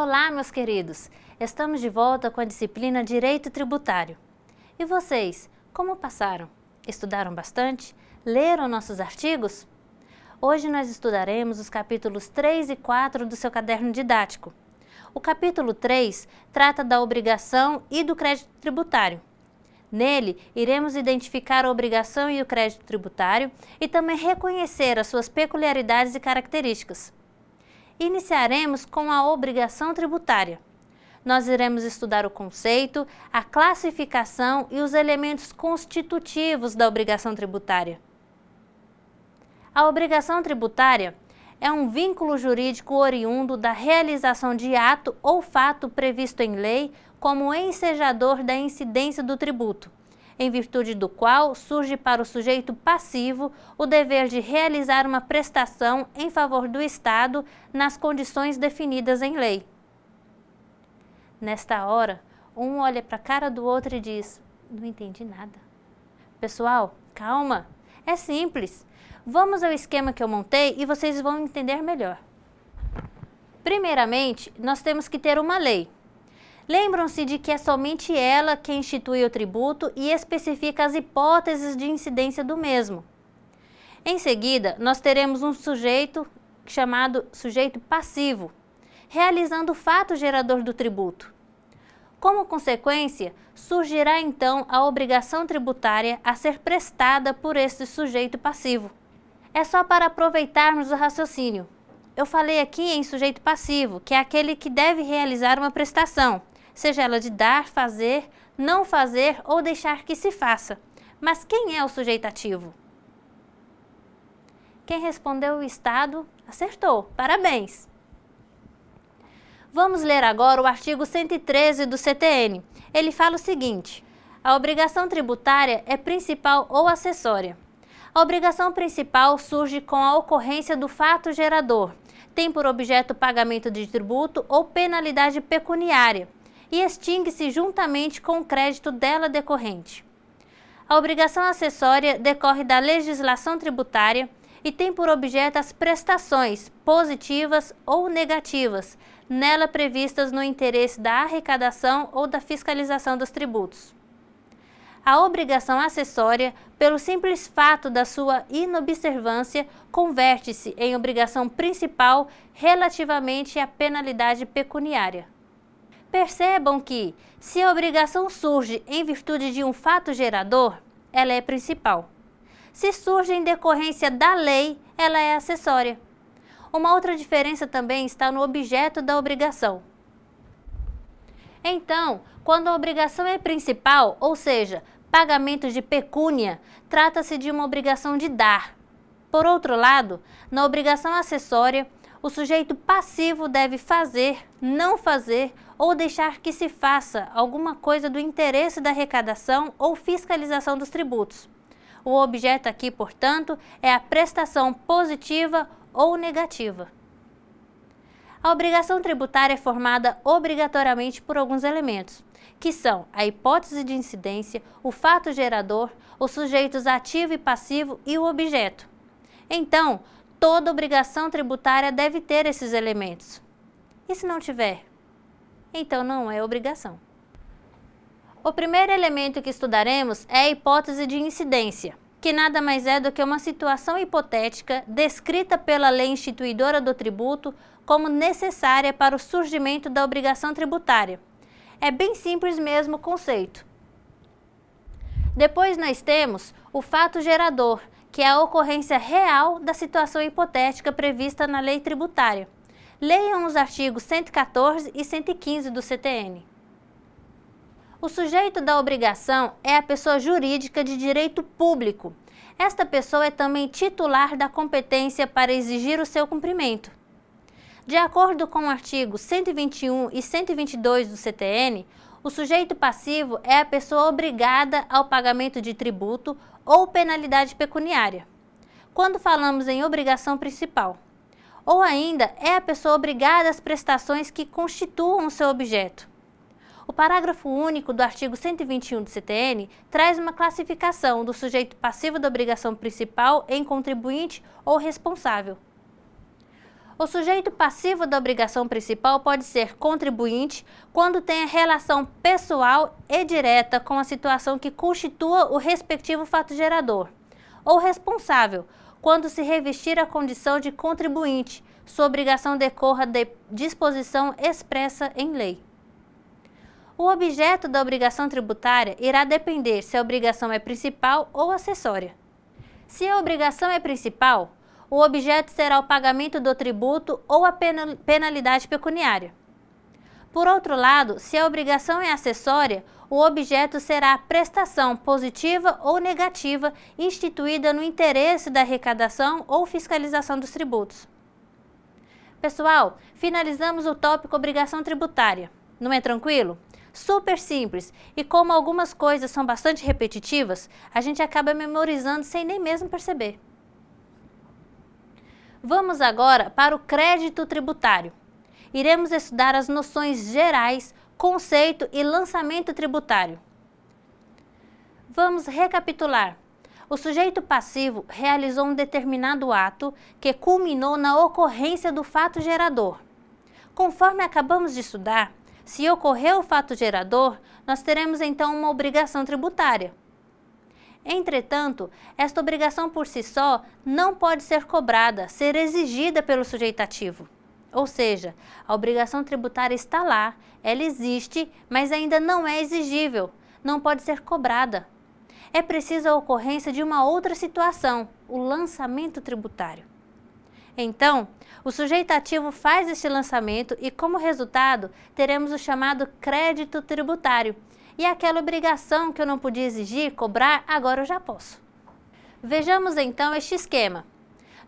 Olá, meus queridos! Estamos de volta com a disciplina Direito Tributário. E vocês, como passaram? Estudaram bastante? Leram nossos artigos? Hoje nós estudaremos os capítulos 3 e 4 do seu caderno didático. O capítulo 3 trata da obrigação e do crédito tributário. Nele, iremos identificar a obrigação e o crédito tributário e também reconhecer as suas peculiaridades e características. Iniciaremos com a obrigação tributária. Nós iremos estudar o conceito, a classificação e os elementos constitutivos da obrigação tributária. A obrigação tributária é um vínculo jurídico oriundo da realização de ato ou fato previsto em lei como ensejador da incidência do tributo, em virtude do qual surge para o sujeito passivo o dever de realizar uma prestação em favor do Estado nas condições definidas em lei. Nesta hora, um olha para a cara do outro e diz: "Não entendi nada." Pessoal, calma, é simples. Vamos ao esquema que eu montei e vocês vão entender melhor. Primeiramente, nós temos que ter uma lei. Lembram-se de que é somente ela que institui o tributo e especifica as hipóteses de incidência do mesmo. Em seguida, nós teremos um sujeito chamado sujeito passivo, realizando o fato gerador do tributo. Como consequência, surgirá então a obrigação tributária a ser prestada por esse sujeito passivo. É só para aproveitarmos o raciocínio. Eu falei aqui em sujeito passivo, que é aquele que deve realizar uma prestação, seja ela de dar, fazer, não fazer ou deixar que se faça. Mas quem é o sujeito ativo? Quem respondeu o Estado acertou. Parabéns! Vamos ler agora o artigo 113 do CTN. Ele fala o seguinte: a obrigação tributária é principal ou acessória. A obrigação principal surge com a ocorrência do fato gerador, tem por objeto o pagamento de tributo ou penalidade pecuniária e extingue-se juntamente com o crédito dela decorrente. A obrigação acessória decorre da legislação tributária e tem por objeto as prestações positivas ou negativas, nela previstas no interesse da arrecadação ou da fiscalização dos tributos. A obrigação acessória, pelo simples fato da sua inobservância, converte-se em obrigação principal relativamente à penalidade pecuniária. Percebam que, se a obrigação surge em virtude de um fato gerador, ela é principal. Se surge em decorrência da lei, ela é acessória. Uma outra diferença também está no objeto da obrigação. Então, quando a obrigação é principal, ou seja, pagamento de pecúnia, trata-se de uma obrigação de dar. Por outro lado, na obrigação acessória, o sujeito passivo deve fazer, não fazer ou deixar que se faça alguma coisa do interesse da arrecadação ou fiscalização dos tributos. O objeto aqui, portanto, é a prestação positiva ou negativa. A obrigação tributária é formada obrigatoriamente por alguns elementos, que são a hipótese de incidência, o fato gerador, os sujeitos ativo e passivo e o objeto. Então, toda obrigação tributária deve ter esses elementos. E se não tiver? Então não é obrigação. O primeiro elemento que estudaremos é a hipótese de incidência, que nada mais é do que uma situação hipotética descrita pela lei instituidora do tributo como necessária para o surgimento da obrigação tributária. É bem simples mesmo o conceito. Depois nós temos o fato gerador, que é a ocorrência real da situação hipotética prevista na lei tributária. Leiam os artigos 114 e 115 do CTN. O sujeito da obrigação é a pessoa jurídica de direito público. Esta pessoa é também titular da competência para exigir o seu cumprimento. De acordo com o artigo 121 e 122 do CTN, o sujeito passivo é a pessoa obrigada ao pagamento de tributo ou penalidade pecuniária, quando falamos em obrigação principal. Ou ainda é a pessoa obrigada às prestações que constituam o seu objeto. O parágrafo único do artigo 121 do CTN traz uma classificação do sujeito passivo da obrigação principal em contribuinte ou responsável. O sujeito passivo da obrigação principal pode ser contribuinte quando tem a relação pessoal e direta com a situação que constitua o respectivo fato gerador, ou responsável, quando se revestir a condição de contribuinte, sua obrigação decorra de disposição expressa em lei. O objeto da obrigação tributária irá depender se a obrigação é principal ou acessória. Se a obrigação é principal, o objeto será o pagamento do tributo ou a penalidade pecuniária. Por outro lado, se a obrigação é acessória, o objeto será a prestação positiva ou negativa instituída no interesse da arrecadação ou fiscalização dos tributos. Pessoal, finalizamos o tópico obrigação tributária. Não é tranquilo? Super simples, e como algumas coisas são bastante repetitivas, a gente acaba memorizando sem nem mesmo perceber. Vamos agora para o crédito tributário. Iremos estudar as noções gerais, conceito e lançamento tributário. Vamos recapitular. O sujeito passivo realizou um determinado ato que culminou na ocorrência do fato gerador. Conforme acabamos de estudar, se ocorreu o fato gerador, nós teremos então uma obrigação tributária. Entretanto, esta obrigação por si só não pode ser cobrada, ser exigida pelo sujeito ativo. Ou seja, a obrigação tributária está lá, ela existe, mas ainda não é exigível, não pode ser cobrada. É preciso a ocorrência de uma outra situação, o lançamento tributário. Então, o sujeito ativo faz este lançamento e, como resultado, teremos o chamado crédito tributário. E aquela obrigação que eu não podia exigir, cobrar, agora eu já posso. Vejamos então este esquema.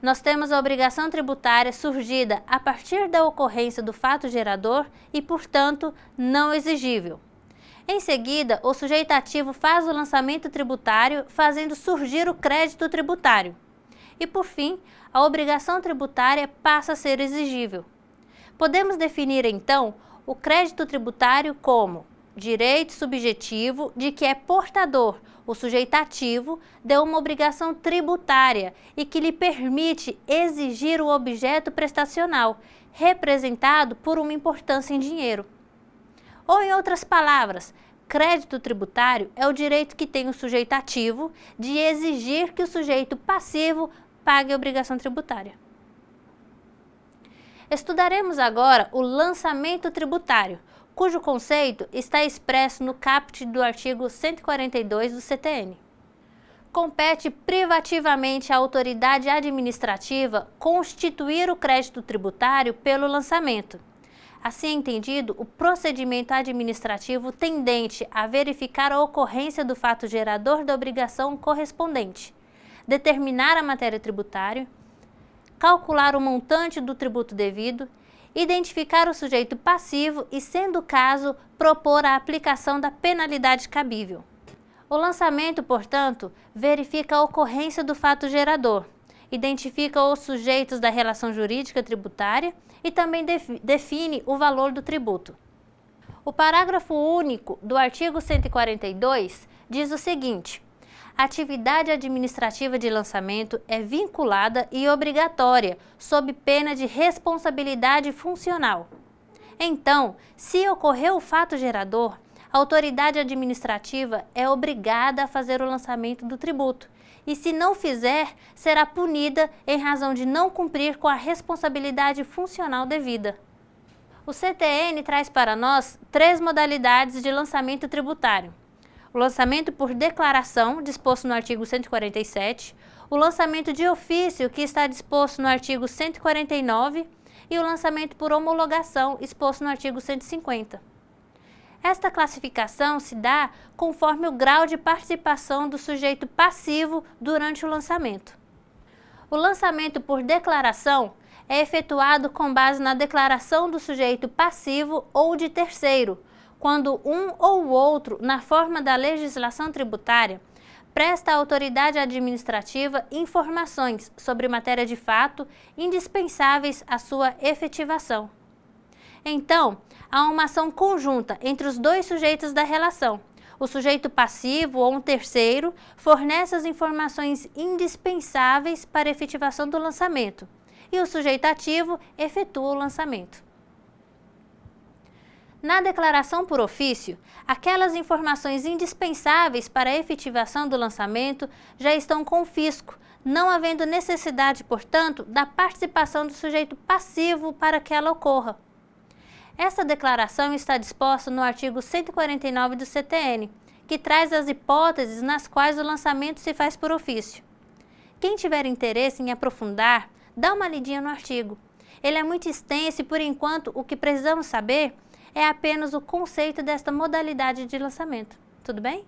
Nós temos a obrigação tributária surgida a partir da ocorrência do fato gerador e, portanto, não exigível. Em seguida, o sujeito ativo faz o lançamento tributário, fazendo surgir o crédito tributário. E, por fim, a obrigação tributária passa a ser exigível. Podemos definir, então, o crédito tributário como direito subjetivo de que é portador o sujeito ativo de uma obrigação tributária e que lhe permite exigir o objeto prestacional, representado por uma importância em dinheiro. Ou, em outras palavras, crédito tributário é o direito que tem o sujeito ativo de exigir que o sujeito passivo pague a obrigação tributária. Estudaremos agora o lançamento tributário, cujo conceito está expresso no caput do artigo 142 do CTN. Compete privativamente à autoridade administrativa constituir o crédito tributário pelo lançamento. Assim entendido, o procedimento administrativo tendente a verificar a ocorrência do fato gerador da obrigação correspondente, determinar a matéria tributária, calcular o montante do tributo devido, identificar o sujeito passivo e, sendo o caso, propor a aplicação da penalidade cabível. O lançamento, portanto, verifica a ocorrência do fato gerador, identifica os sujeitos da relação jurídica tributária e também define o valor do tributo. O parágrafo único do artigo 142 diz o seguinte: a atividade administrativa de lançamento é vinculada e obrigatória, sob pena de responsabilidade funcional. Então, se ocorreu o fato gerador, a autoridade administrativa é obrigada a fazer o lançamento do tributo, e se não fizer, será punida em razão de não cumprir com a responsabilidade funcional devida. O CTN traz para nós 3 modalidades de lançamento tributário: o lançamento por declaração, disposto no artigo 147, o lançamento de ofício, que está disposto no artigo 149, e o lançamento por homologação, exposto no artigo 150. Esta classificação se dá conforme o grau de participação do sujeito passivo durante o lançamento. O lançamento por declaração é efetuado com base na declaração do sujeito passivo ou de terceiro, quando um ou outro, na forma da legislação tributária, presta à autoridade administrativa informações sobre matéria de fato indispensáveis à sua efetivação. Então, há uma ação conjunta entre os 2 sujeitos da relação. O sujeito passivo ou um terceiro fornece as informações indispensáveis para a efetivação do lançamento. e o sujeito ativo efetua o lançamento. Na declaração por ofício, aquelas informações indispensáveis para a efetivação do lançamento já estão com o fisco, não havendo necessidade, portanto, da participação do sujeito passivo para que ela ocorra. Essa declaração está disposta no artigo 149 do CTN, que traz as hipóteses nas quais o lançamento se faz por ofício. Quem tiver interesse em aprofundar, dá uma lidinha no artigo. Ele é muito extenso e, por enquanto, o que precisamos saber é apenas o conceito desta modalidade de lançamento. Tudo bem?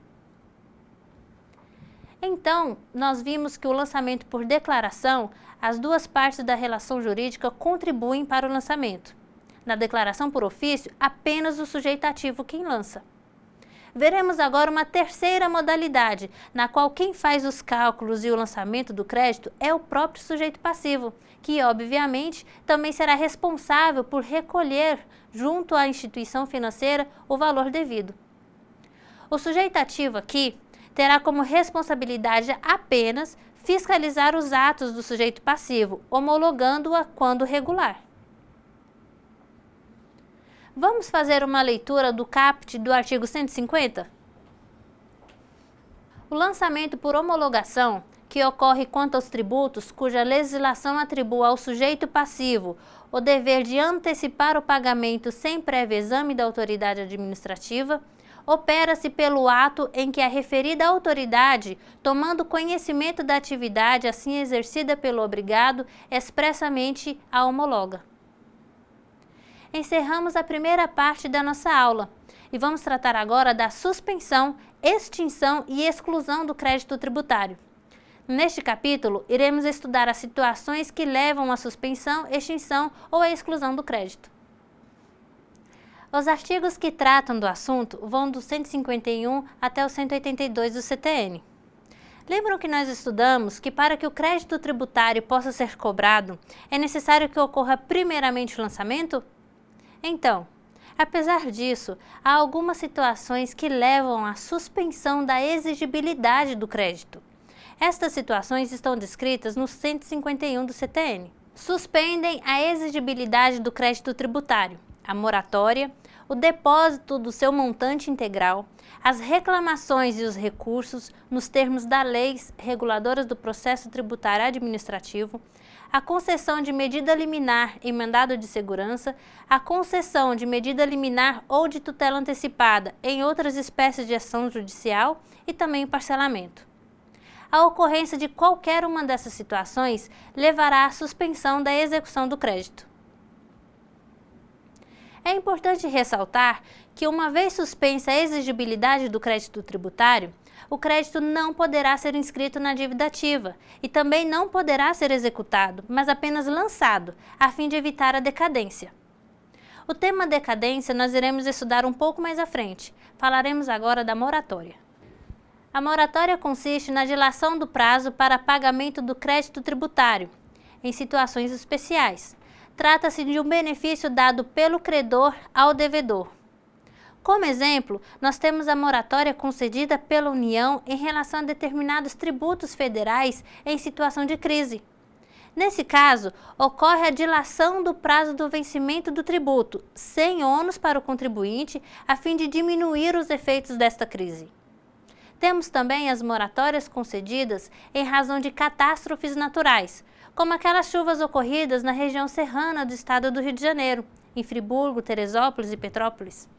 Então, nós vimos que o lançamento por declaração, as duas partes da relação jurídica contribuem para o lançamento. Na declaração por ofício, apenas o sujeito ativo quem lança. Veremos agora uma terceira modalidade, na qual quem faz os cálculos e o lançamento do crédito é o próprio sujeito passivo, que, obviamente, também será responsável por recolher, junto à instituição financeira, o valor devido. O sujeito ativo aqui terá como responsabilidade apenas fiscalizar os atos do sujeito passivo, homologando-a quando regular. Vamos fazer uma leitura do caput do artigo 150? O lançamento por homologação, que ocorre quanto aos tributos cuja legislação atribua ao sujeito passivo o dever de antecipar o pagamento sem prévio exame da autoridade administrativa, opera-se pelo ato em que a referida autoridade, tomando conhecimento da atividade assim exercida pelo obrigado, expressamente a homologa. Encerramos a primeira parte da nossa aula e vamos tratar agora da suspensão, extinção e exclusão do crédito tributário. Neste capítulo, iremos estudar as situações que levam à suspensão, extinção ou à exclusão do crédito. Os artigos que tratam do assunto vão do 151 até o 182 do CTN. Lembram que nós estudamos que para que o crédito tributário possa ser cobrado, é necessário que ocorra primeiramente o lançamento? Então, apesar disso, há algumas situações que levam à suspensão da exigibilidade do crédito. Estas situações estão descritas no 151 do CTN. Suspendem a exigibilidade do crédito tributário, a moratória, o depósito do seu montante integral, as reclamações e os recursos nos termos das leis reguladoras do processo tributário administrativo, a concessão de medida liminar em mandado de segurança, a concessão de medida liminar ou de tutela antecipada em outras espécies de ação judicial e também o parcelamento. A ocorrência de qualquer uma dessas situações levará à suspensão da execução do crédito. É importante ressaltar que, uma vez suspensa a exigibilidade do crédito tributário, o crédito não poderá ser inscrito na dívida ativa e também não poderá ser executado, mas apenas lançado, a fim de evitar a decadência. O tema decadência nós iremos estudar um pouco mais à frente. Falaremos agora da moratória. A moratória consiste na dilação do prazo para pagamento do crédito tributário, em situações especiais. Trata-se de um benefício dado pelo credor ao devedor. Como exemplo, nós temos a moratória concedida pela União em relação a determinados tributos federais em situação de crise. Nesse caso, ocorre a dilação do prazo do vencimento do tributo, sem ônus para o contribuinte, a fim de diminuir os efeitos desta crise. Temos também as moratórias concedidas em razão de catástrofes naturais, como aquelas chuvas ocorridas na região serrana do estado do Rio de Janeiro, em Friburgo, Teresópolis e Petrópolis.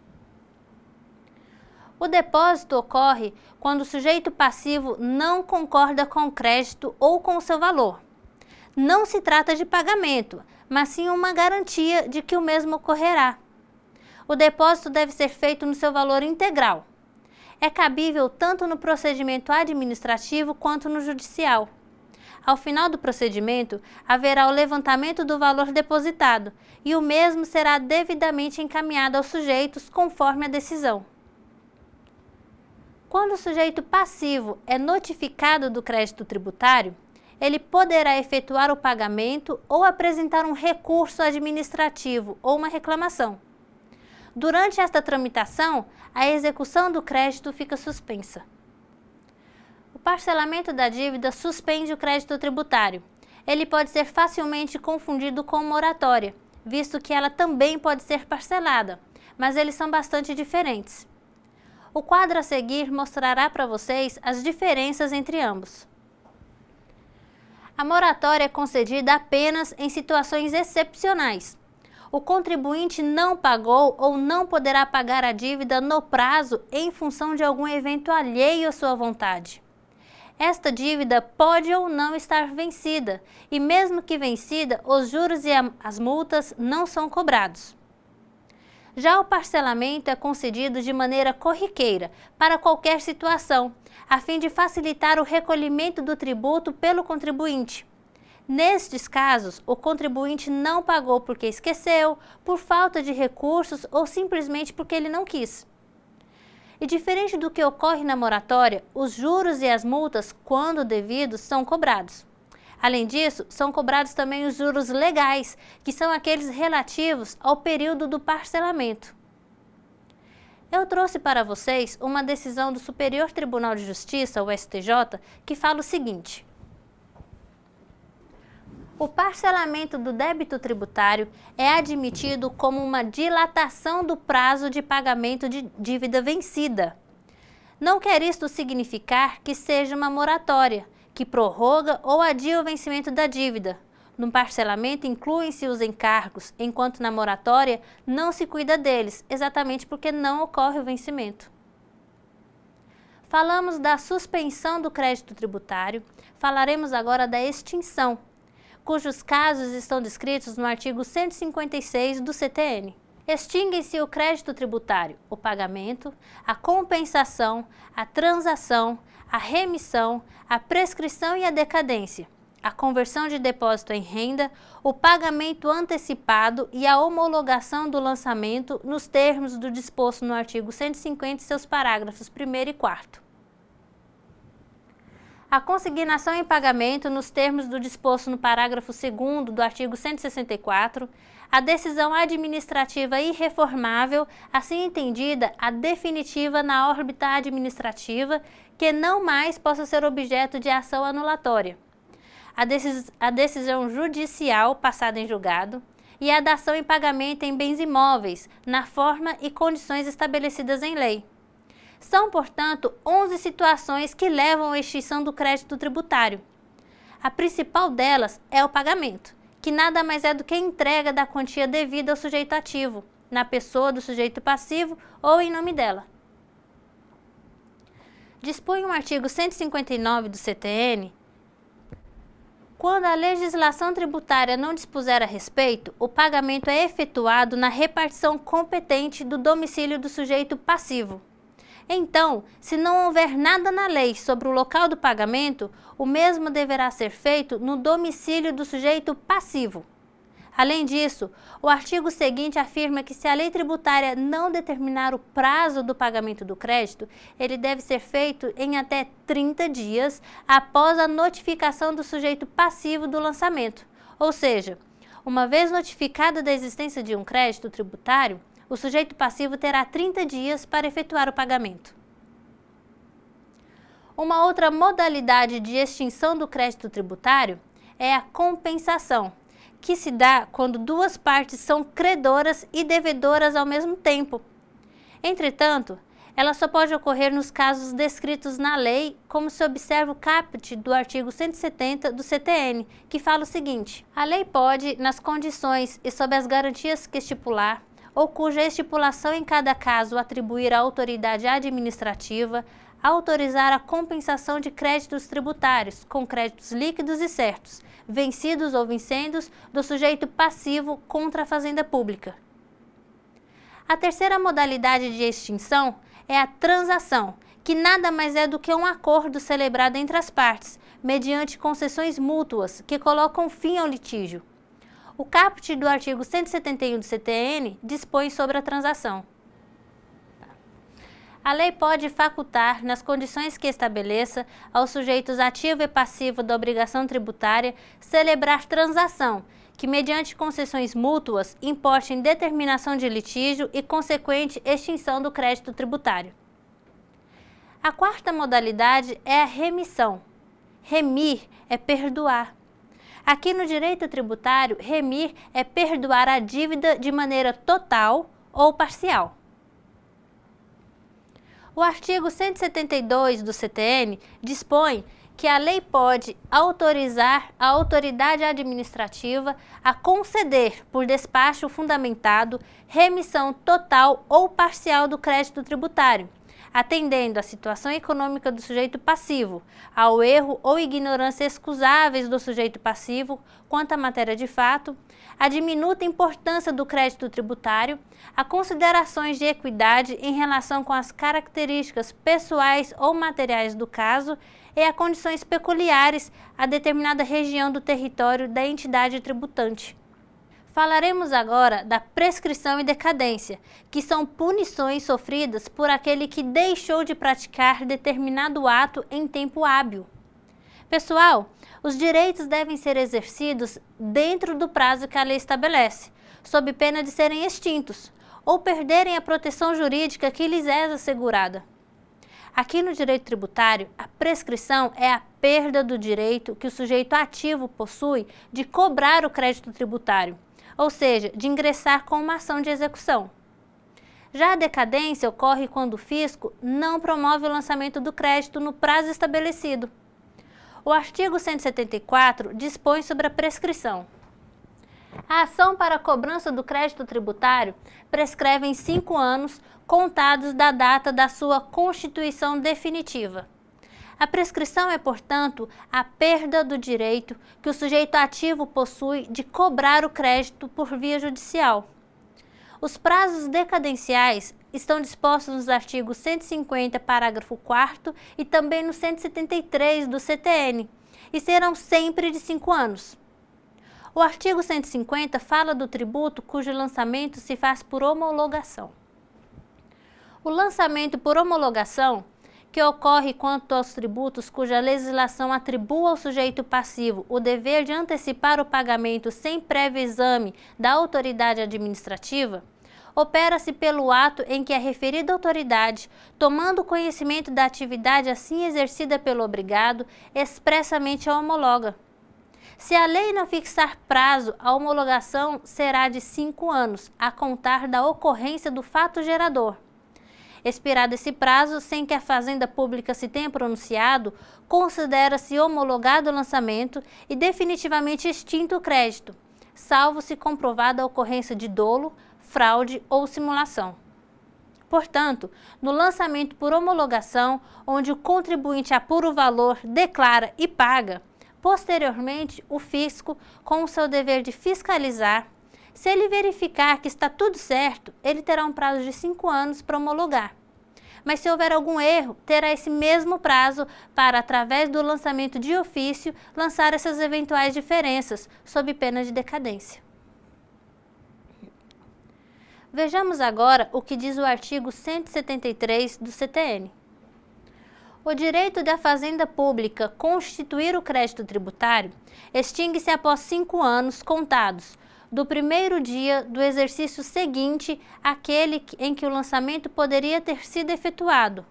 O depósito ocorre quando o sujeito passivo não concorda com o crédito ou com o seu valor. Não se trata de pagamento, mas sim uma garantia de que o mesmo ocorrerá. O depósito deve ser feito no seu valor integral. É cabível tanto no procedimento administrativo quanto no judicial. Ao final do procedimento, haverá o levantamento do valor depositado e o mesmo será devidamente encaminhado aos sujeitos conforme a decisão. Quando o sujeito passivo é notificado do crédito tributário, ele poderá efetuar o pagamento ou apresentar um recurso administrativo ou uma reclamação. Durante esta tramitação, a execução do crédito fica suspensa. O parcelamento da dívida suspende o crédito tributário. ele pode ser facilmente confundido com moratória, visto que ela também pode ser parcelada, mas eles são bastante diferentes. O quadro a seguir mostrará para vocês as diferenças entre ambos. A moratória é concedida apenas em situações excepcionais. O contribuinte não pagou ou não poderá pagar a dívida no prazo em função de algum evento alheio à sua vontade. Esta dívida pode ou não estar vencida, e mesmo que vencida, os juros e as multas não são cobrados. Já o parcelamento é concedido de maneira corriqueira, para qualquer situação, a fim de facilitar o recolhimento do tributo pelo contribuinte. Nestes casos, o contribuinte não pagou porque esqueceu, por falta de recursos ou simplesmente porque ele não quis. E diferente do que ocorre na moratória, os juros e as multas, quando devidos, são cobrados. Além disso, são cobrados também os juros legais, que são aqueles relativos ao período do parcelamento. Eu trouxe para vocês uma decisão do Superior Tribunal de Justiça, o STJ, que fala o seguinte: o parcelamento do débito tributário é admitido como uma dilatação do prazo de pagamento de dívida vencida. Não quer isto significar que seja uma moratória, que prorroga ou adia o vencimento da dívida. No parcelamento incluem-se os encargos, enquanto na moratória não se cuida deles, exatamente porque não ocorre o vencimento. Falamos da suspensão do crédito tributário, falaremos agora da extinção, cujos casos estão descritos no artigo 156 do CTN. Extingue-se o crédito tributário, o pagamento, a compensação, a transação, a remissão, a prescrição e a decadência, a conversão de depósito em renda, o pagamento antecipado e a homologação do lançamento nos termos do disposto no artigo 150 e seus parágrafos 1º e 4º. A consignação em pagamento nos termos do disposto no parágrafo 2º do artigo 164, a decisão administrativa irreformável, assim entendida a definitiva na órbita administrativa, que não mais possa ser objeto de ação anulatória, a decisão judicial passada em julgado e a dação em pagamento em bens imóveis, na forma e condições estabelecidas em lei. São, portanto, 11 situações que levam à extinção do crédito tributário. A principal delas é o pagamento, que nada mais é do que a entrega da quantia devida ao sujeito ativo, na pessoa do sujeito passivo ou em nome dela. Dispõe o artigo 159 do CTN: quando a legislação tributária não dispuser a respeito, o pagamento é efetuado na repartição competente do domicílio do sujeito passivo. Então, se não houver nada na lei sobre o local do pagamento, o mesmo deverá ser feito no domicílio do sujeito passivo. Além disso, o artigo seguinte afirma que se a lei tributária não determinar o prazo do pagamento do crédito, ele deve ser feito em até 30 dias após a notificação do sujeito passivo do lançamento. Ou seja, uma vez notificada da existência de um crédito tributário, o sujeito passivo terá 30 dias para efetuar o pagamento. Uma outra modalidade de extinção do crédito tributário é a compensação, que se dá quando duas partes são credoras e devedoras ao mesmo tempo. Entretanto, ela só pode ocorrer nos casos descritos na lei, como se observa o caput do artigo 170 do CTN, que fala o seguinte: a lei pode, nas condições e sob as garantias que estipular, ou cuja estipulação em cada caso atribuir à autoridade administrativa, autorizar a compensação de créditos tributários, com créditos líquidos e certos, vencidos ou vincendos, do sujeito passivo contra a fazenda pública. A terceira modalidade de extinção é a transação, que nada mais é do que um acordo celebrado entre as partes, mediante concessões mútuas, que colocam fim ao litígio. O caput do artigo 171 do CTN dispõe sobre a transação. A lei pode facultar, nas condições que estabeleça, aos sujeitos ativo e passivo da obrigação tributária, celebrar transação, que mediante concessões mútuas importem determinação de litígio e consequente extinção do crédito tributário. A quarta modalidade é a remissão. Remir é perdoar. Aqui no direito tributário, remir é perdoar a dívida de maneira total ou parcial. O artigo 172 do CTN dispõe que a lei pode autorizar a autoridade administrativa a conceder, por despacho fundamentado, remissão total ou parcial do crédito tributário, atendendo à situação econômica do sujeito passivo, ao erro ou ignorância excusáveis do sujeito passivo quanto à matéria de fato, a diminuta importância do crédito tributário, a considerações de equidade em relação com as características pessoais ou materiais do caso e a condições peculiares a determinada região do território da entidade tributante. Falaremos agora da prescrição e decadência, que são punições sofridas por aquele que deixou de praticar determinado ato em tempo hábil. Pessoal, os direitos devem ser exercidos dentro do prazo que a lei estabelece, sob pena de serem extintos ou perderem a proteção jurídica que lhes é assegurada. Aqui no direito tributário, a prescrição é a perda do direito que o sujeito ativo possui de cobrar o crédito tributário, ou seja, de ingressar com uma ação de execução. Já a decadência ocorre quando o fisco não promove o lançamento do crédito no prazo estabelecido. O artigo 174 dispõe sobre a prescrição. A ação para a cobrança do crédito tributário prescreve em 5 anos, contados da data da sua constituição definitiva. A prescrição é, portanto, a perda do direito que o sujeito ativo possui de cobrar o crédito por via judicial. Os prazos decadenciais estão dispostos nos artigos 150, parágrafo 4º e também no 173 do CTN, e serão sempre de 5 anos. O artigo 150 fala do tributo cujo lançamento se faz por homologação. O lançamento por homologação, que ocorre quanto aos tributos cuja legislação atribua ao sujeito passivo o dever de antecipar o pagamento sem prévio exame da autoridade administrativa, opera-se pelo ato em que a referida autoridade, tomando conhecimento da atividade assim exercida pelo obrigado, expressamente a homologa. Se a lei não fixar prazo, a homologação será de 5 anos, a contar da ocorrência do fato gerador. Expirado esse prazo, sem que a Fazenda Pública se tenha pronunciado, considera-se homologado o lançamento e definitivamente extinto o crédito, salvo se comprovada a ocorrência de dolo, fraude ou simulação. Portanto, no lançamento por homologação, onde o contribuinte apura o valor, declara e paga, posteriormente o fisco, com o seu dever de fiscalizar, se ele verificar que está tudo certo, ele terá um prazo de 5 anos para homologar. Mas se houver algum erro, terá esse mesmo prazo para, através do lançamento de ofício, lançar essas eventuais diferenças, sob pena de decadência. Vejamos agora o que diz o artigo 173 do CTN. O direito da Fazenda Pública constituir o crédito tributário extingue-se após 5 anos contados do primeiro dia do exercício seguinte àquele em que o lançamento poderia ter sido efetuado,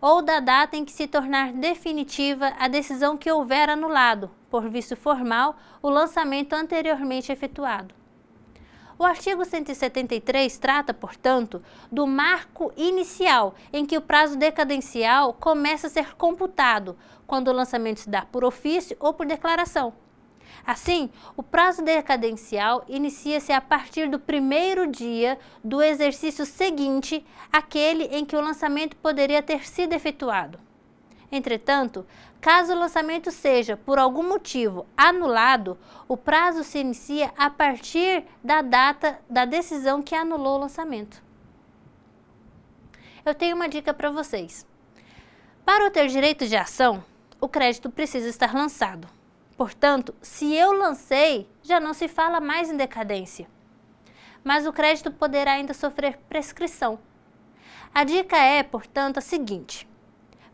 ou da data em que se tornar definitiva a decisão que houver anulado, por vício formal, o lançamento anteriormente efetuado. O artigo 173 trata, portanto, do marco inicial em que o prazo decadencial começa a ser computado, quando o lançamento se dá por ofício ou por declaração. Assim, o prazo decadencial inicia-se a partir do primeiro dia do exercício seguinte àquele em que o lançamento poderia ter sido efetuado. Entretanto, caso o lançamento seja, por algum motivo, anulado, o prazo se inicia a partir da data da decisão que anulou o lançamento. Eu tenho uma dica para vocês. Para ter direito de ação, o crédito precisa estar lançado. Portanto, se eu lancei, já não se fala mais em decadência. Mas o crédito poderá ainda sofrer prescrição. A dica é, portanto, a seguinte.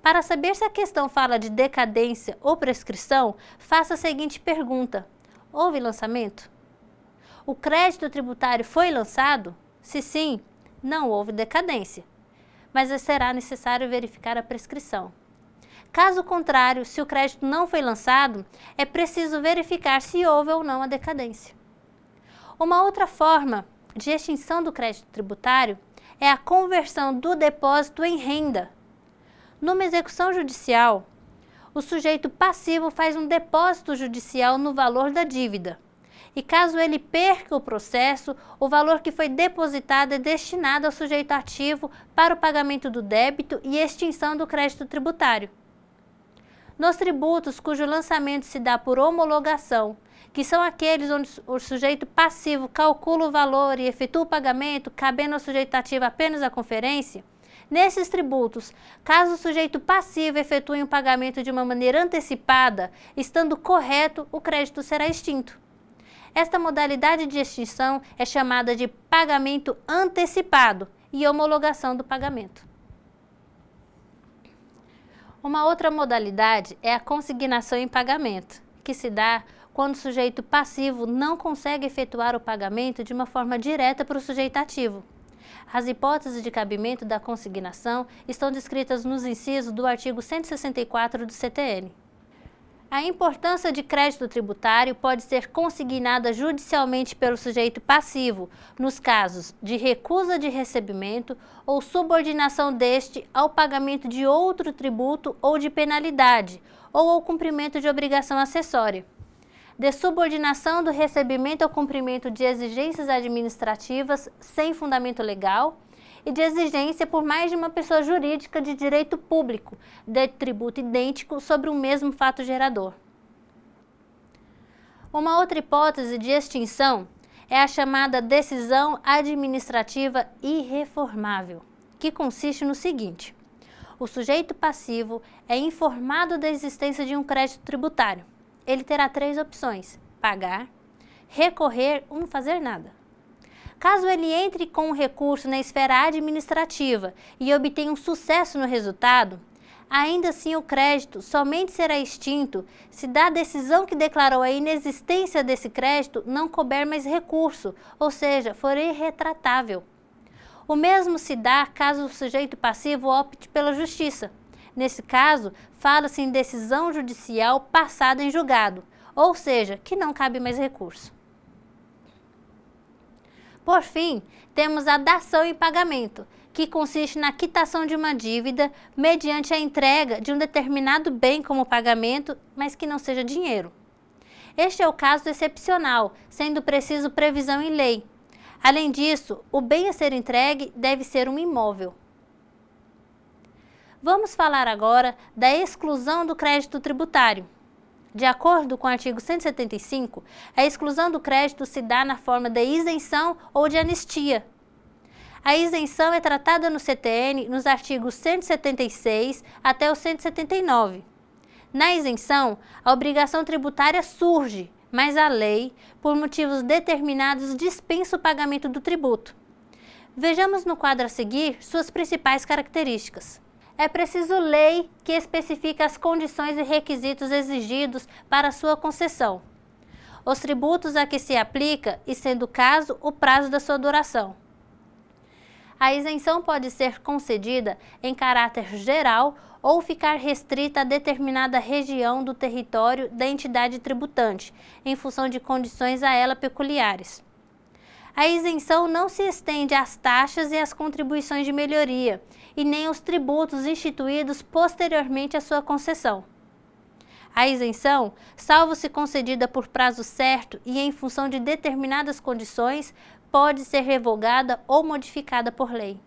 Para saber se a questão fala de decadência ou prescrição, faça a seguinte pergunta. Houve lançamento? O crédito tributário foi lançado? Se sim, não houve decadência, mas será necessário verificar a prescrição. Caso contrário, se o crédito não foi lançado, é preciso verificar se houve ou não a decadência. Uma outra forma de extinção do crédito tributário é a conversão do depósito em renda. Numa execução judicial, o sujeito passivo faz um depósito judicial no valor da dívida. E caso ele perca o processo, o valor que foi depositado é destinado ao sujeito ativo para o pagamento do débito e extinção do crédito tributário. Nos tributos cujo lançamento se dá por homologação, que são aqueles onde o sujeito passivo calcula o valor e efetua o pagamento, cabendo ao sujeito ativo apenas a conferência, nesses tributos, caso o sujeito passivo efetue o pagamento de uma maneira antecipada, estando correto, o crédito será extinto. Esta modalidade de extinção é chamada de pagamento antecipado e homologação do pagamento. Uma outra modalidade é a consignação em pagamento, que se dá quando o sujeito passivo não consegue efetuar o pagamento de uma forma direta para o sujeito ativo. As hipóteses de cabimento da consignação estão descritas nos incisos do artigo 164 do CTN. A importância de crédito tributário pode ser consignada judicialmente pelo sujeito passivo, nos casos de recusa de recebimento ou subordinação deste ao pagamento de outro tributo ou de penalidade, ou ao cumprimento de obrigação acessória. De subordinação do recebimento ao cumprimento de exigências administrativas sem fundamento legal e de exigência por mais de uma pessoa jurídica de direito público de tributo idêntico sobre o mesmo fato gerador. Uma outra hipótese de extinção é a chamada decisão administrativa irreformável, que consiste no seguinte: o sujeito passivo é informado da existência de um crédito tributário. Ele terá 3 opções: pagar, recorrer ou não fazer nada. Caso ele entre com um recurso na esfera administrativa e obtenha um sucesso no resultado, ainda assim o crédito somente será extinto se da decisão que declarou a inexistência desse crédito não couber mais recurso, ou seja, for irretratável. O mesmo se dá caso o sujeito passivo opte pela justiça. Nesse caso, fala-se em decisão judicial passada em julgado, ou seja, que não cabe mais recurso. Por fim, temos a dação em pagamento, que consiste na quitação de uma dívida mediante a entrega de um determinado bem como pagamento, mas que não seja dinheiro. Este é o caso excepcional, sendo preciso previsão em lei. Além disso, o bem a ser entregue deve ser um imóvel. Vamos falar agora da exclusão do crédito tributário. De acordo com o artigo 175, a exclusão do crédito se dá na forma de isenção ou de anistia. A isenção é tratada no CTN nos artigos 176 até o 179. Na isenção, a obrigação tributária surge, mas a lei, por motivos determinados, dispensa o pagamento do tributo. Vejamos no quadro a seguir suas principais características. É preciso lei que especifica as condições e requisitos exigidos para sua concessão, os tributos a que se aplica e, sendo o caso, o prazo da sua duração. A isenção pode ser concedida em caráter geral ou ficar restrita a determinada região do território da entidade tributante, em função de condições a ela peculiares. A isenção não se estende às taxas e às contribuições de melhoria, e nem aos tributos instituídos posteriormente à sua concessão. A isenção, salvo se concedida por prazo certo e em função de determinadas condições, pode ser revogada ou modificada por lei.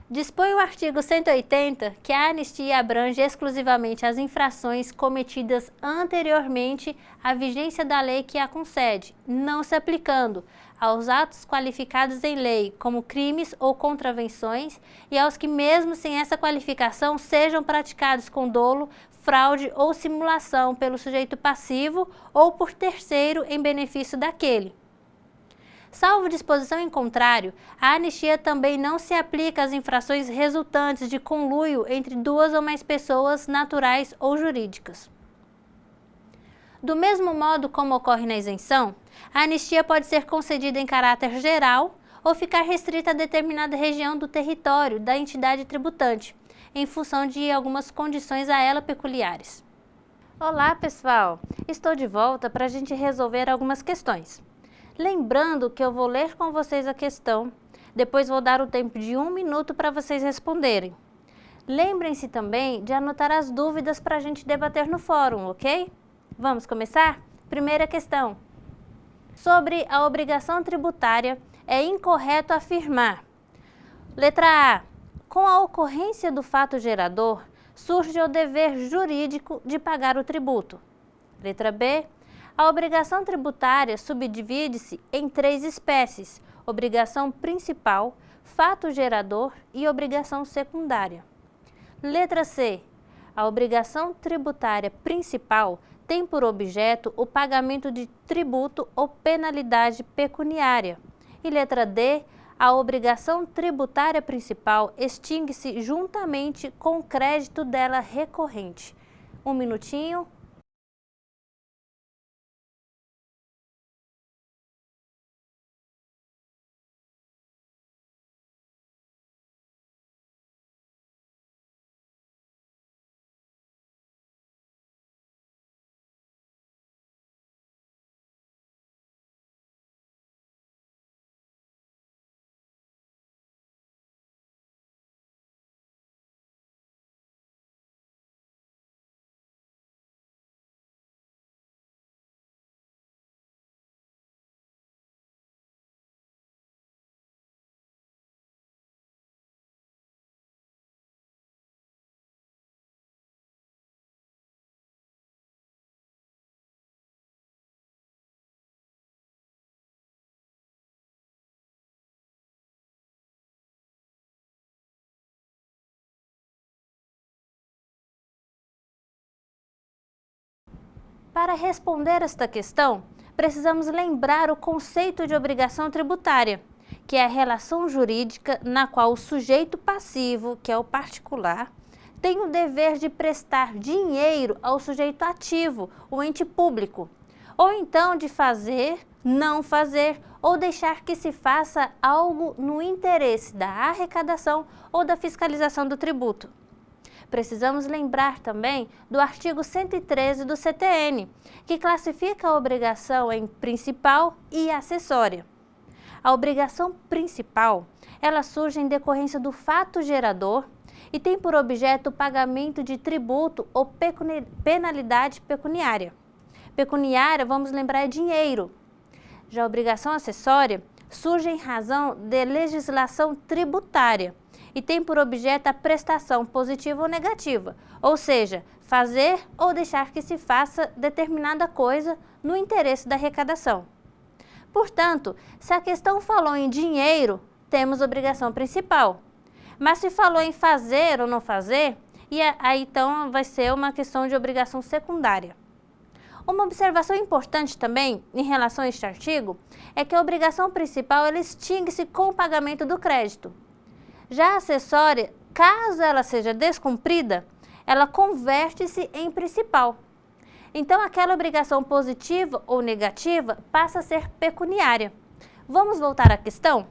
Dispõe o artigo 180 que a anistia abrange exclusivamente as infrações cometidas anteriormente à vigência da lei que a concede, não se aplicando aos atos qualificados em lei como crimes ou contravenções e aos que, mesmo sem essa qualificação, sejam praticados com dolo, fraude ou simulação pelo sujeito passivo ou por terceiro em benefício daquele. Salvo disposição em contrário, a anistia também não se aplica às infrações resultantes de conluio entre 2 ou mais pessoas naturais ou jurídicas. Do mesmo modo como ocorre na isenção, a anistia pode ser concedida em caráter geral ou ficar restrita a determinada região do território da entidade tributante, em função de algumas condições a ela peculiares. Olá pessoal, estou de volta para a gente resolver algumas questões. Lembrando que eu vou ler com vocês a questão, depois vou dar o tempo de 1 minuto para vocês responderem. Lembrem-se também de anotar as dúvidas para a gente debater no fórum, ok? Vamos começar? Primeira questão. Sobre a obrigação tributária, é incorreto afirmar. Letra A. Com a ocorrência do fato gerador, surge o dever jurídico de pagar o tributo. Letra B. A obrigação tributária subdivide-se em 3 espécies: obrigação principal, fato gerador e obrigação secundária. Letra C. A obrigação tributária principal tem por objeto o pagamento de tributo ou penalidade pecuniária. E letra D. A obrigação tributária principal extingue-se juntamente com o crédito dela recorrente. 1 minutinho. Para responder esta questão, precisamos lembrar o conceito de obrigação tributária, que é a relação jurídica na qual o sujeito passivo, que é o particular, tem o dever de prestar dinheiro ao sujeito ativo, o ente público, ou então de fazer, não fazer ou deixar que se faça algo no interesse da arrecadação ou da fiscalização do tributo. Precisamos lembrar também do artigo 113 do CTN, que classifica a obrigação em principal e acessória. A obrigação principal, ela surge em decorrência do fato gerador e tem por objeto o pagamento de tributo ou penalidade pecuniária. Pecuniária, vamos lembrar, é dinheiro. Já a obrigação acessória surge em razão de legislação tributária e tem por objeto a prestação positiva ou negativa, ou seja, fazer ou deixar que se faça determinada coisa no interesse da arrecadação. Portanto, se a questão falou em dinheiro, temos obrigação principal. Mas se falou em fazer ou não fazer, aí então vai ser uma questão de obrigação secundária. Uma observação importante também em relação a este artigo é que a obrigação principal ela extingue-se com o pagamento do crédito. Já a acessória, caso ela seja descumprida, ela converte-se em principal. Então, aquela obrigação positiva ou negativa passa a ser pecuniária. Vamos voltar à questão?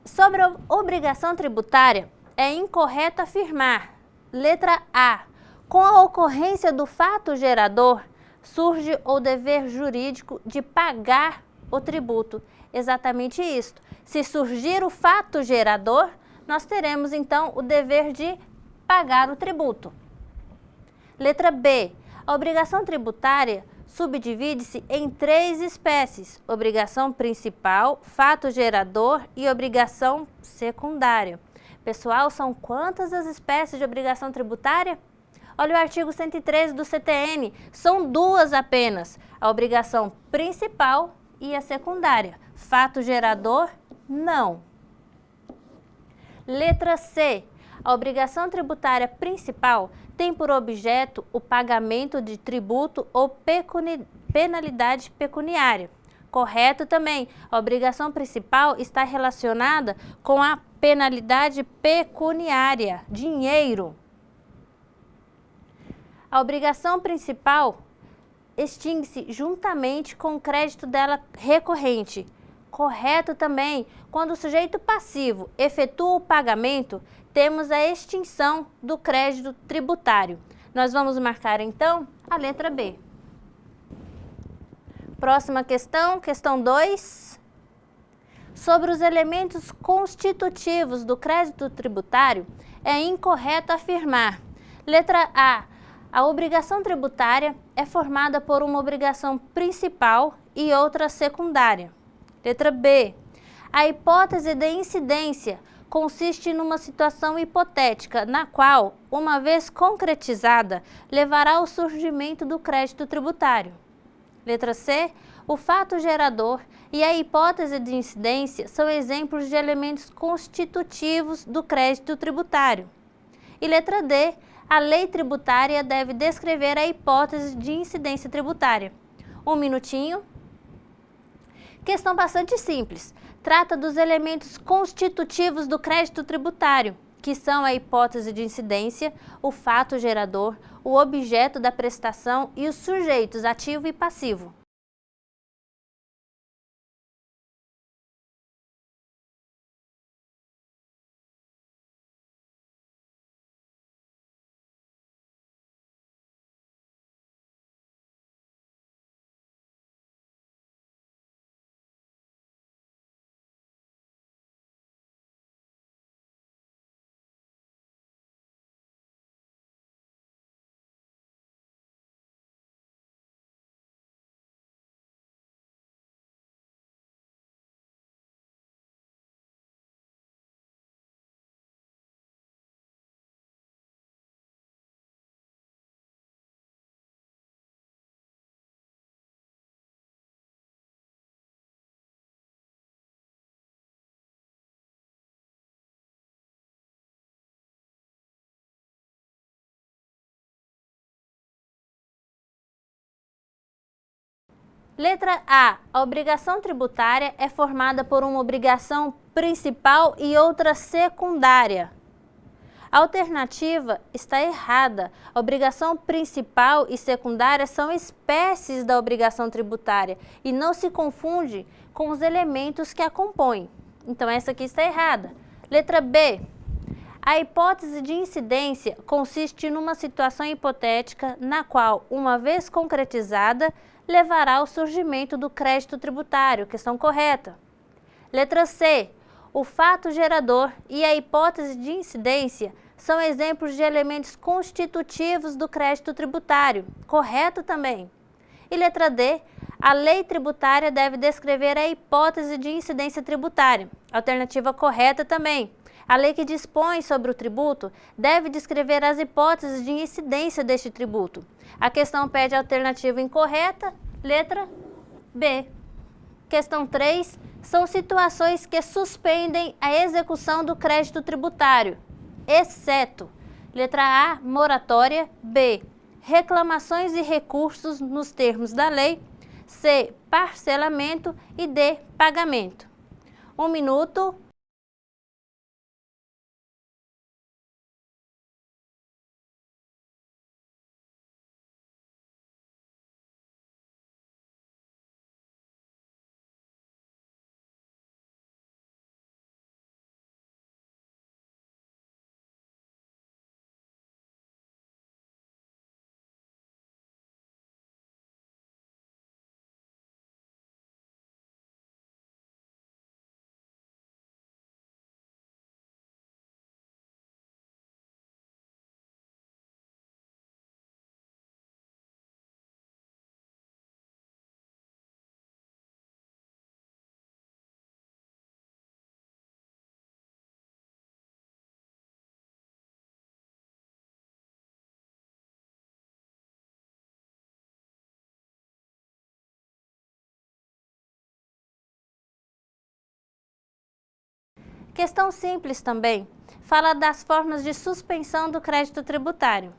Sobre a obrigação tributária, é incorreto afirmar, letra A, com a ocorrência do fato gerador, surge o dever jurídico de pagar o tributo. Exatamente isso. Se surgir o fato gerador, nós teremos então o dever de pagar o tributo. Letra B. A obrigação tributária subdivide-se em 3 espécies: obrigação principal, fato gerador e obrigação secundária. Pessoal, são quantas as espécies de obrigação tributária? Olha o artigo 113 do CTN, são 2 apenas: a obrigação principal e a secundária. Fato gerador, não. Letra C. A obrigação tributária principal tem por objeto o pagamento de tributo ou penalidade pecuniária. Correto também. A obrigação principal está relacionada com a penalidade pecuniária, dinheiro. A obrigação principal extingue-se juntamente com o crédito dela recorrente. correto também. Quando o sujeito passivo efetua o pagamento, temos a extinção do crédito tributário. Nós vamos marcar então a letra B. Próxima questão, questão 2. Sobre os elementos constitutivos do crédito tributário, é incorreto afirmar. Letra A. A obrigação tributária é formada por uma obrigação principal e outra secundária. Letra B. A hipótese de incidência consiste numa situação hipotética na qual, uma vez concretizada, levará ao surgimento do crédito tributário. Letra C. O fato gerador e a hipótese de incidência são exemplos de elementos constitutivos do crédito tributário. E letra D. A lei tributária deve descrever a hipótese de incidência tributária. Um minutinho. Questão bastante simples. Trata dos elementos constitutivos do crédito tributário, que são a hipótese de incidência, o fato gerador, o objeto da prestação e os sujeitos ativo e passivo. Letra A. A obrigação tributária é formada por uma obrigação principal e outra secundária. A alternativa está errada. A obrigação principal e secundária são espécies da obrigação tributária e não se confunde com os elementos que a compõem. Então essa aqui está errada. Letra B. A hipótese de incidência consiste numa situação hipotética na qual, uma vez concretizada, levará ao surgimento do crédito tributário. Questão correta. Letra C. O fato gerador e a hipótese de incidência são exemplos de elementos constitutivos do crédito tributário. Correto também. E letra D. A lei tributária deve descrever a hipótese de incidência tributária. Alternativa correta também. A lei que dispõe sobre o tributo deve descrever as hipóteses de incidência deste tributo. A questão pede a alternativa incorreta, letra B. Questão 3. São situações que suspendem a execução do crédito tributário, exceto, letra A, moratória, B, reclamações e recursos nos termos da lei, C, parcelamento e D, pagamento. Um minuto. Questão simples também, fala das formas de suspensão do crédito tributário.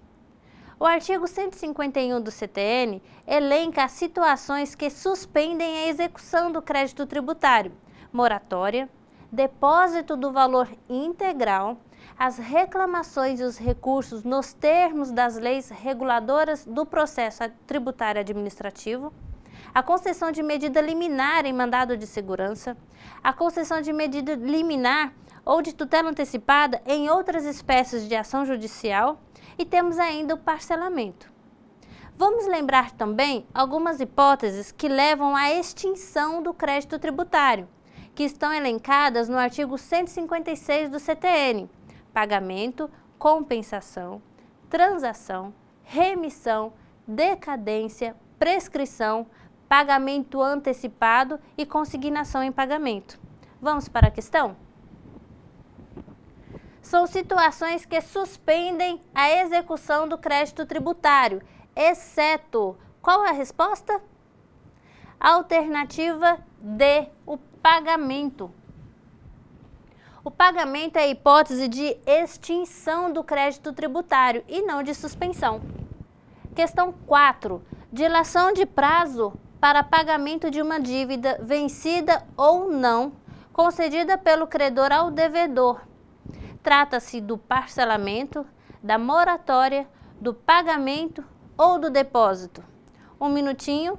O artigo 151 do CTN elenca as situações que suspendem a execução do crédito tributário: moratória, depósito do valor integral, as reclamações e os recursos nos termos das leis reguladoras do processo tributário administrativo, a concessão de medida liminar em mandado de segurança, a concessão de medida liminar ou de tutela antecipada em outras espécies de ação judicial e temos ainda o parcelamento. Vamos lembrar também algumas hipóteses que levam à extinção do crédito tributário, que estão elencadas no artigo 156 do CTN: pagamento, compensação, transação, remissão, decadência, prescrição, pagamento antecipado e consignação em pagamento. Vamos para a questão? São situações que suspendem a execução do crédito tributário, exceto, qual é a resposta? Alternativa D, o pagamento. O pagamento é a hipótese de extinção do crédito tributário e não de suspensão. Questão 4. Dilação de prazo para pagamento de uma dívida vencida ou não, concedida pelo credor ao devedor. Trata-se do parcelamento, da moratória, do pagamento ou do depósito. Um minutinho.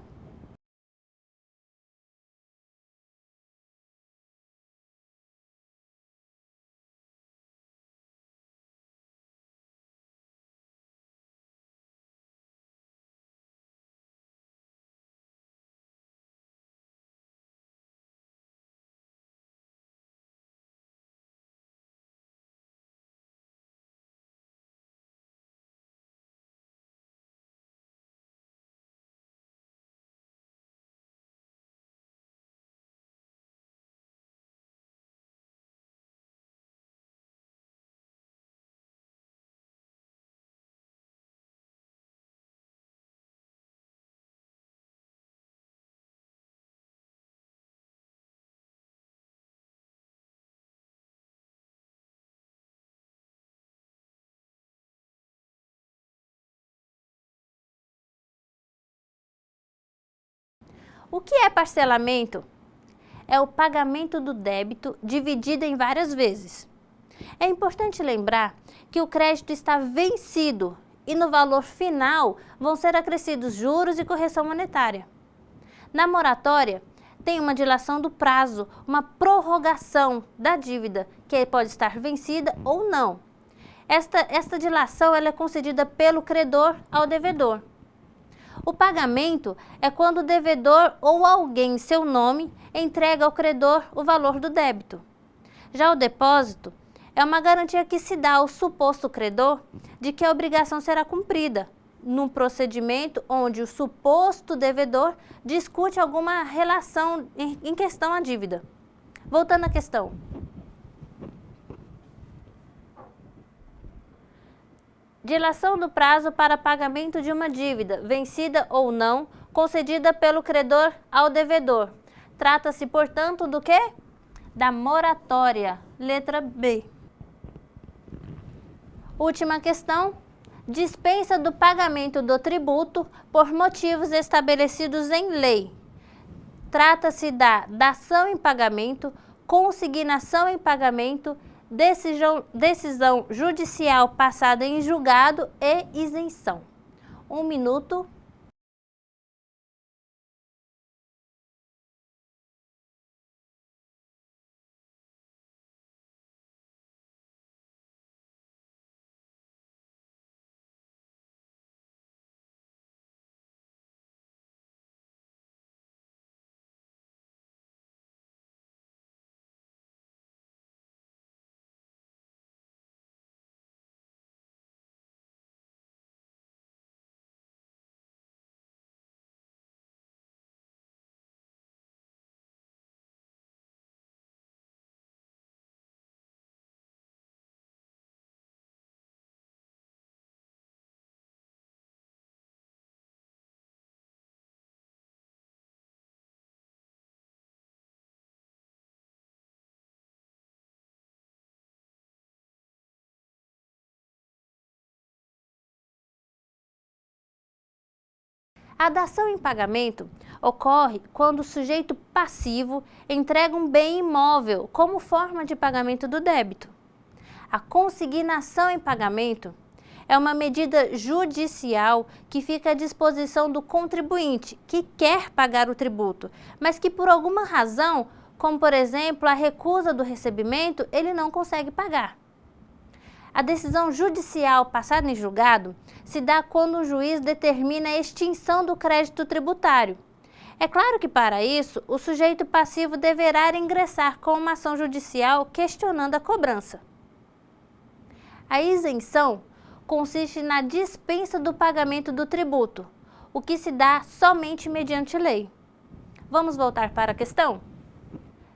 O que é parcelamento? É o pagamento do débito dividido em várias vezes. É importante lembrar que o crédito está vencido e no valor final vão ser acrescidos juros e correção monetária. Na moratória, tem uma dilação do prazo, uma prorrogação da dívida, que pode estar vencida ou não. Esta dilação ela é concedida pelo credor ao devedor. O pagamento é quando o devedor ou alguém em seu nome entrega ao credor o valor do débito. Já o depósito é uma garantia que se dá ao suposto credor de que a obrigação será cumprida, num procedimento onde o suposto devedor discute alguma relação em questão à dívida. Voltando à questão. Dilação do prazo para pagamento de uma dívida, vencida ou não, concedida pelo credor ao devedor. Trata-se, portanto, do quê? Da moratória. Letra B. Última questão. Dispensa do pagamento do tributo por motivos estabelecidos em lei. Trata-se da dação em pagamento, consignação em pagamento, decisão judicial passada em julgado e isenção. 1 minuto. A dação em pagamento ocorre quando o sujeito passivo entrega um bem imóvel como forma de pagamento do débito. A consignação em pagamento é uma medida judicial que fica à disposição do contribuinte que quer pagar o tributo, mas que por alguma razão, como por exemplo a recusa do recebimento, ele não consegue pagar. A decisão judicial passada em julgado se dá quando o juiz determina a extinção do crédito tributário. É claro que para isso, o sujeito passivo deverá ingressar com uma ação judicial questionando a cobrança. A isenção consiste na dispensa do pagamento do tributo, o que se dá somente mediante lei. Vamos voltar para a questão?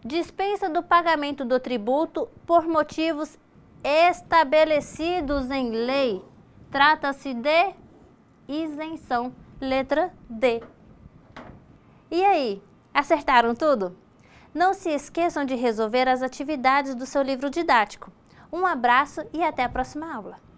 Dispensa do pagamento do tributo por motivos estabelecidos em lei. Trata-se de isenção. Letra D. E aí, acertaram tudo? Não se esqueçam de resolver as atividades do seu livro didático. Um abraço e até a próxima aula.